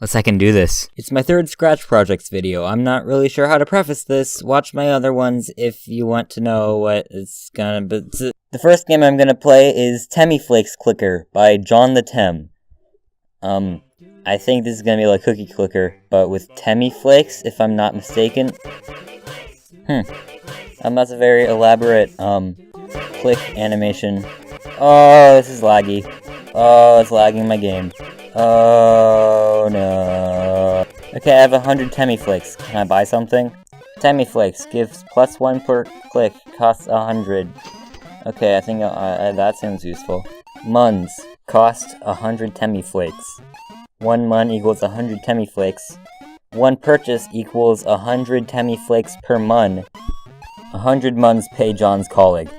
Let's I can do this. It's my third Scratch Projects video. I'm not really sure how to preface this. Watch my other ones if you want to know what it's gonna be. The first game I'm gonna play is Temiflakes Clicker by John the Tem. I think this is gonna be like Cookie Clicker, but with Temiflakes, if I'm not mistaken. That's a very elaborate, click animation. Oh, this is laggy. Oh, it's lagging my game. Oh, no. Okay, I have 100 Temiflakes. Can I buy something? Temiflakes gives +1 per click, costs 100. Okay, I think that sounds useful. Muns cost 100 Temiflakes. 1 mun equals 100 Temiflakes. 1 purchase equals 100 Temiflakes per mun. 100 muns pay John's colleague.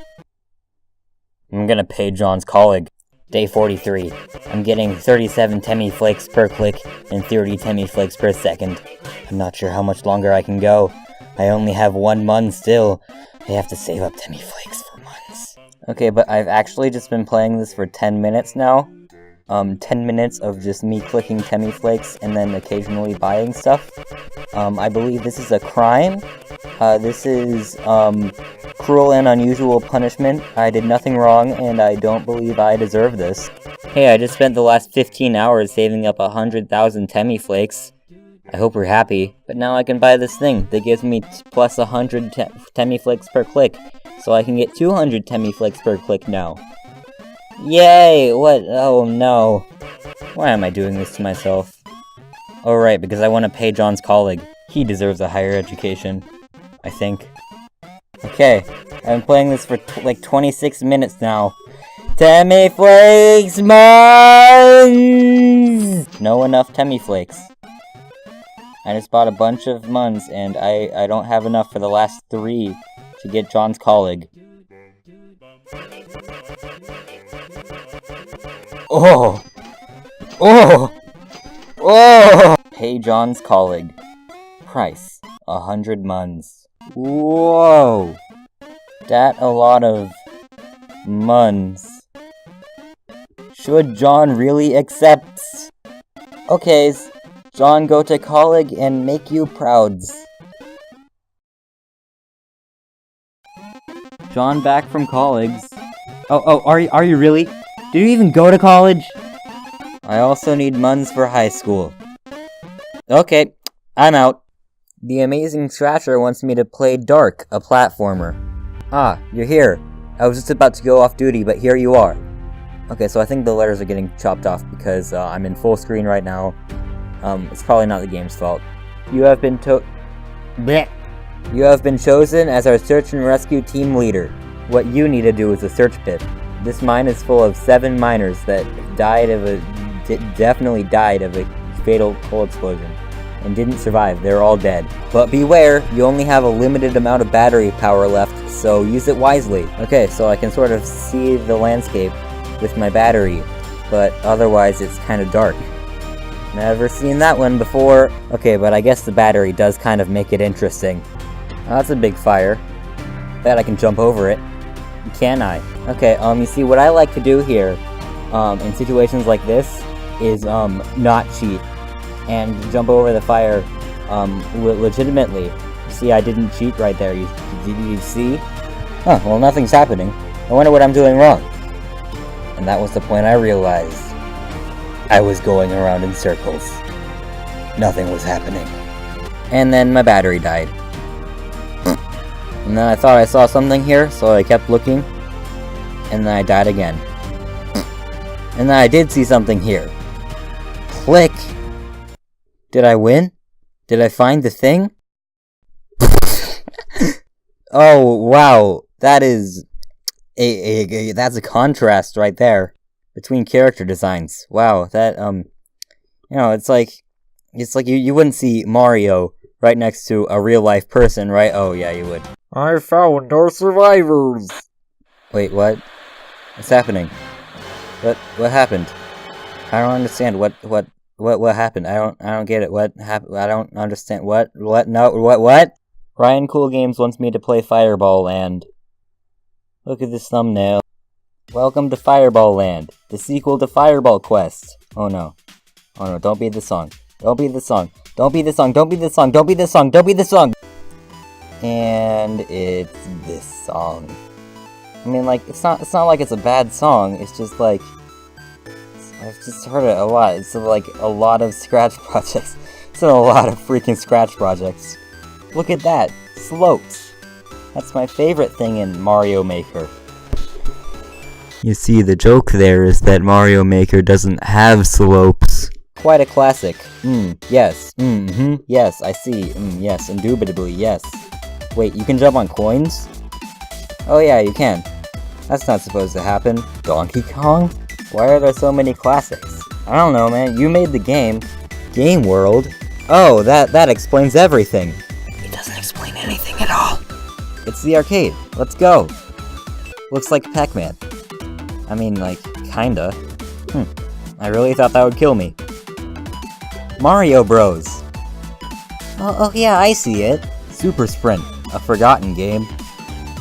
I'm gonna pay John's colleague. Day 43. I'm getting 37 Temiflakes per click and 30 Temiflakes per second. I'm not sure how much longer I can go. I only have 1 mun still. I have to save up Temiflakes for muns. Okay, but I've actually just been playing this for 10 minutes now. 10 minutes of just me clicking Temiflakes and then occasionally buying stuff. I believe this is a crime. This is, cruel and unusual punishment. I did nothing wrong, and I don't believe I deserve this. Hey, I just spent the last 15 hours saving up 100,000 Temiflakes. I hope you're happy. But now I can buy this thing that gives me plus 100 Temiflakes per click, so I can get 200 Temiflakes per click now. Yay! What? Oh no. Why am I doing this to myself? Oh right, because I want to pay John's colleague. He deserves a higher education, I think. Okay, I've been playing this for like 26 minutes now. Temiflakes muns! No enough Temiflakes. I just bought a bunch of muns, and I don't have enough for the last 3 to get John's colleague. Oh! Oh! Oh! Pay John's colleague. Price, 100 muns. Whoa! That a lot of muns. Should John really accept? Okay, John, go to colleague and make you prouds. John back from colleagues. Oh, are you really? Did you even go to college? I also need muns for high school. Okay, I'm out. The Amazing Scratcher wants me to play Dark, a platformer. Ah, you're here. I was just about to go off duty, but here you are. Okay, so I think the letters are getting chopped off because I'm in full screen right now. It's probably not the game's fault. You have been You have been chosen as our search and rescue team leader. What you need to do is a search pit. This mine is full of 7 miners that definitely died of a fatal coal explosion. And didn't survive, they're all dead. But beware, you only have a limited amount of battery power left, so use it wisely. Okay, so I can sort of see the landscape with my battery, but otherwise it's kind of dark. Never seen that one before. Okay, but I guess the battery does kind of make it interesting. Oh, that's a big fire. Bet I can jump over it. Can I? Okay, you see, what I like to do here, in situations like this, is, not cheat. And jump over the fire, legitimately. See, I didn't cheat right there. Did you see? Huh, well, nothing's happening. I wonder what I'm doing wrong. And that was the point I realized. I was going around in circles. Nothing was happening. And then my battery died. And then I thought I saw something here, so I kept looking. And then I died again. And then I did see something here. Click! Did I win? Did I find the thing? Oh, wow. That is that's a contrast right there between character designs. Wow, that it's like you wouldn't see Mario right next to a real life person, right? Oh yeah, you would. I found no survivors. Wait, what? What's happening? What happened? I don't understand. What happened? I don't get it. What happened? I don't understand. What? No, what? Ryan Cool Games wants me to play Fireball Land. Look at this thumbnail. Welcome to Fireball Land, the sequel to Fireball Quest. Oh no, don't be the song. Don't be the song. Don't be the song. Don't be the song. Don't be the song. Don't be the song. And it's this song. I mean, like, it's not like it's a bad song. It's just like, I've just heard it a lot. It's like a lot of Scratch projects. It's a lot of freaking Scratch projects. Look at that. Slopes. That's my favorite thing in Mario Maker. You see, the joke there is that Mario Maker doesn't have slopes. Quite a classic. Yes. Yes, I see. Yes, indubitably, yes. Wait, you can jump on coins? Oh yeah, you can. That's not supposed to happen. Donkey Kong? Why are there so many classics? I don't know, man. You made the game. Game World? Oh, that explains everything. It doesn't explain anything at all. It's the arcade. Let's go. Looks like Pac-Man. I mean, like, kinda. I really thought that would kill me. Mario Bros. Oh yeah, I see it. Super Sprint, a forgotten game.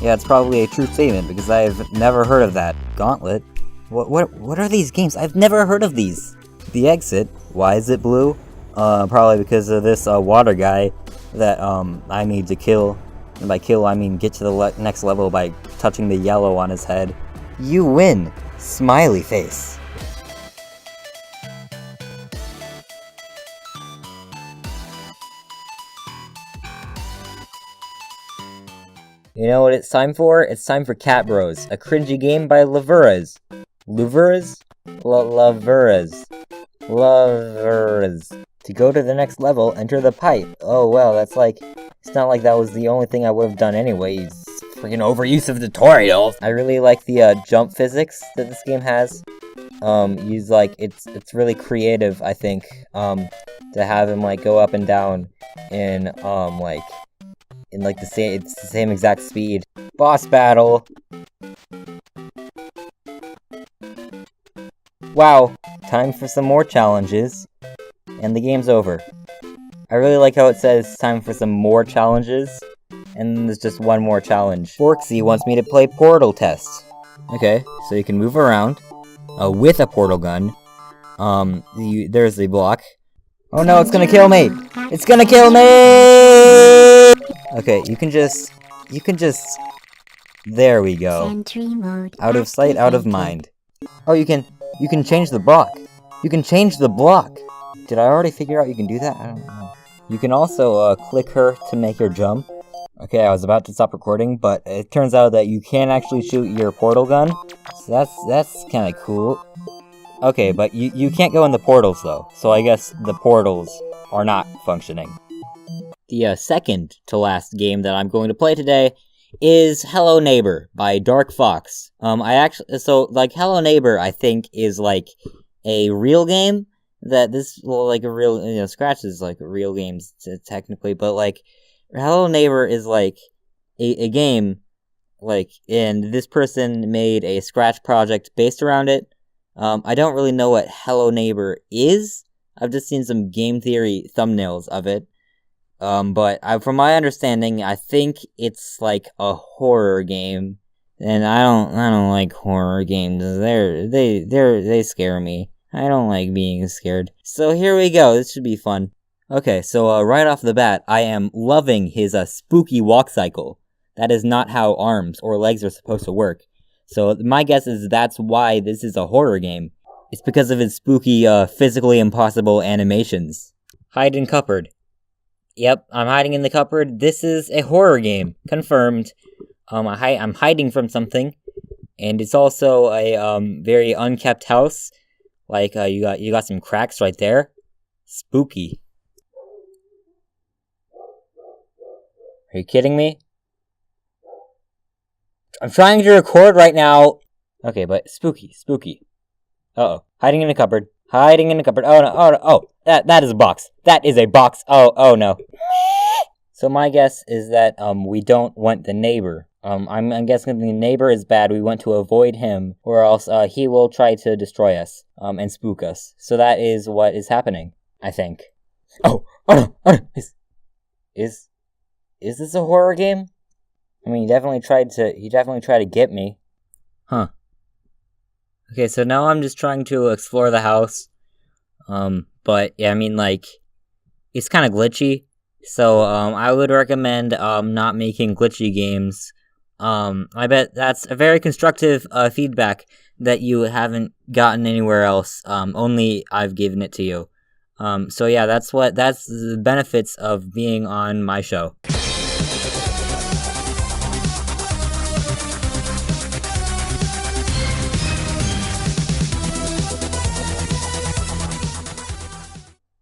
Yeah, it's probably a true statement because I've never heard of that. Gauntlet? What are these games? I've never heard of these. The Exit. Why is it blue? Probably because of this water guy that I need to kill. And by kill, I mean get to the next level by touching the yellow on his head. You win! Smiley face. You know what it's time for? It's time for Cat Bros, a cringy game by Lavuras. Lavuras? Lavuras. Lavuras. To go to the next level, enter the pipe. Oh well, that's like... It's not like that was the only thing I would have done anyways. Freaking overuse of tutorials! I really like the jump physics that this game has. It's really creative, I think, to have him, like, go up and down in the same exact speed. Boss battle! Wow, time for some more challenges. And the game's over. I really like how it says time for some more challenges, and then there's just one more challenge. Forksy wants me to play Portal Test. Okay, so you can move around, with a portal gun. There's the block. Oh no, it's gonna kill me! It's gonna kill me! Okay, you can just... There we go. Out of sight, out of mind. Oh, you can change the block. You can change the block! Did I already figure out you can do that? I don't know. You can also, click her to make her jump. Okay, I was about to stop recording, but it turns out that you can actually shoot your portal gun. So that's kinda cool. Okay, but you can't go in the portals, though. So I guess the portals are not functioning. The second to last game that I'm going to play today is Hello Neighbor by Dark Fox. Hello Neighbor, I think, is like a real game. Scratch is like a real game technically, but like Hello Neighbor is like a game, like, and this person made a Scratch project based around it. I don't really know what Hello Neighbor is. I've just seen some game theory thumbnails of it. But from my understanding, I think it's like a horror game, and I don't like horror games. They scare me. I don't like being scared. So here we go. This should be fun. Okay, so right off the bat, I am loving his spooky walk cycle. That is not how arms or legs are supposed to work. So my guess is that's why this is a horror game. It's because of his spooky, physically impossible animations. Hide in cupboard. Yep, I'm hiding in the cupboard. This is a horror game. Confirmed. I'm hiding from something. And it's also a, very unkept house. Like, you got some cracks right there. Spooky. Are you kidding me? I'm trying to record right now. Okay, but spooky. Uh-oh. Hiding in a cupboard. Oh no, that is a box. That is a box. Oh no. So my guess is that, we don't want the neighbor. I'm guessing the neighbor is bad. We want to avoid him, or else, he will try to destroy us, and spook us. So that is what is happening, I think. Oh no. Is this a horror game? I mean, he definitely tried to get me. Huh. Okay, so now I'm just trying to explore the house. But, yeah, I mean, like, it's kind of glitchy. So I would recommend not making glitchy games. I bet that's a very constructive feedback that you haven't gotten anywhere else. Only I've given it to you. So yeah, that's the benefits of being on my show.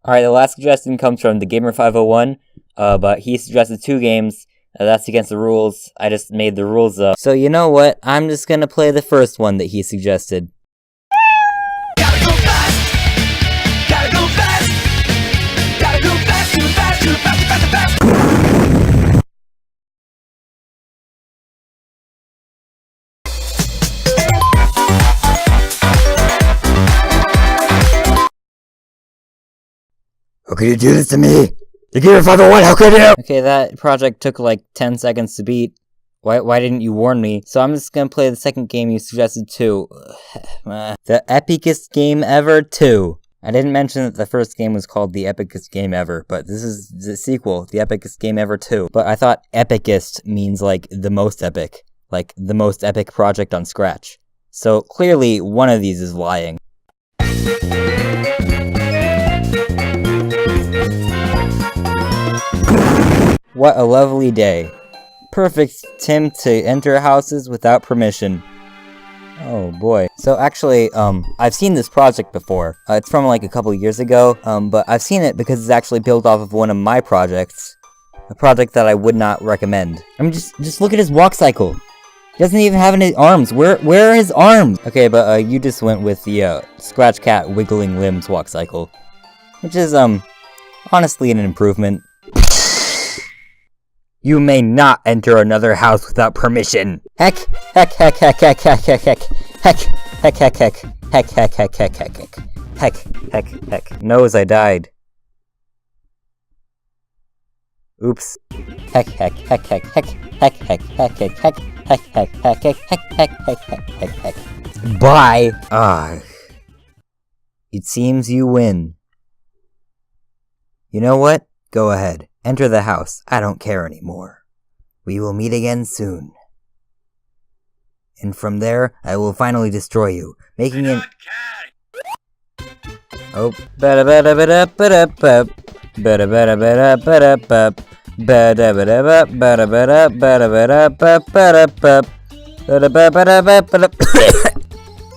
Alright, the last suggestion comes from the Gamer501, but he suggested 2 games. That's against the rules. I just made the rules up. So you know what? I'm just gonna play the first one that he suggested. Gotta go fast! Gotta go fast! Gotta go fast, too fast, too fast, too fast, too fast! How could you do this to me? The Gamer501, how could you? Okay, that project took like 10 seconds to beat. Why didn't you warn me? So I'm just gonna play the second game you suggested too. The epicest game ever 2. I didn't mention that the first game was called the epicest game ever, but this is the sequel, the epicest game ever 2. But I thought epicest means like the most epic. Like the most epic project on Scratch. So clearly one of these is lying. What a lovely day. Perfect Tim to enter houses without permission. Oh boy. So actually, I've seen this project before. It's from like a couple years ago, but I've seen it because it's actually built off of one of my projects. A project that I would not recommend. I mean, just look at his walk cycle. He doesn't even have any arms. Where are his arms? Okay, but you just went with the Scratch Cat wiggling limbs walk cycle. Which is, honestly an improvement. You may not enter another house without permission. Heck. Knows I died. Oops. Bye. It seems you win. You know what? Go ahead. Enter the house. I don't care anymore. We will meet again soon. And from there, I will finally destroy you, making it... Oh,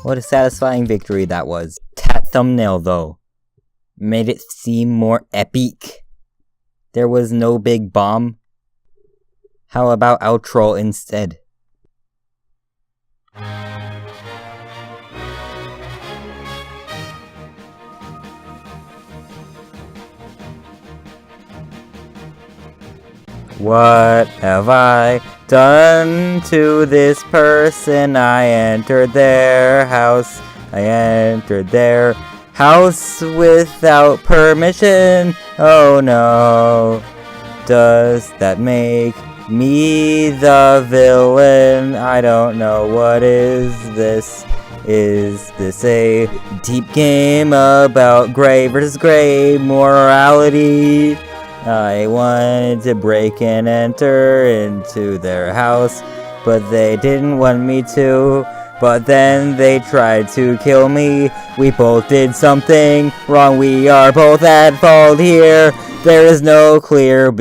what a satisfying victory that was. That thumbnail, though, made it seem more epic. There was no big bomb. How about outro instead? What have I done to this person? I entered their house. I entered their house without permission. Oh no. Does that make me the villain? I don't know. What is this? Is this a deep game about gray versus gray morality? I wanted to break and enter into their house, but they didn't want me to. But then they tried to kill me. We both did something wrong. We are both at fault here. There is no clear In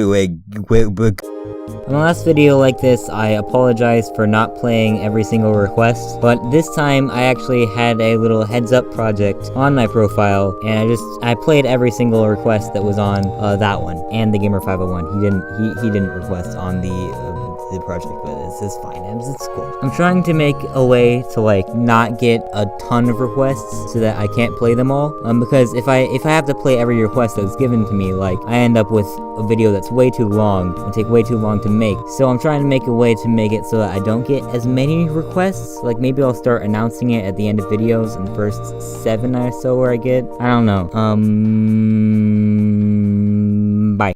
the last video like this, I apologize for not playing every single request, but this time I actually had a little heads up project on my profile, and I played every single request that was on that one, and the Gamer501. He didn't request on the project, but it's fine. It's cool. I'm trying to make a way to like not get a ton of requests so that I can't play them all. Because if I have to play every request that's given to me, like I end up with a video that's way too long and take way too long to make. So I'm trying to make a way to make it so that I don't get as many requests. Like maybe I'll start announcing it at the end of videos in the first 7 or so where I get. I don't know.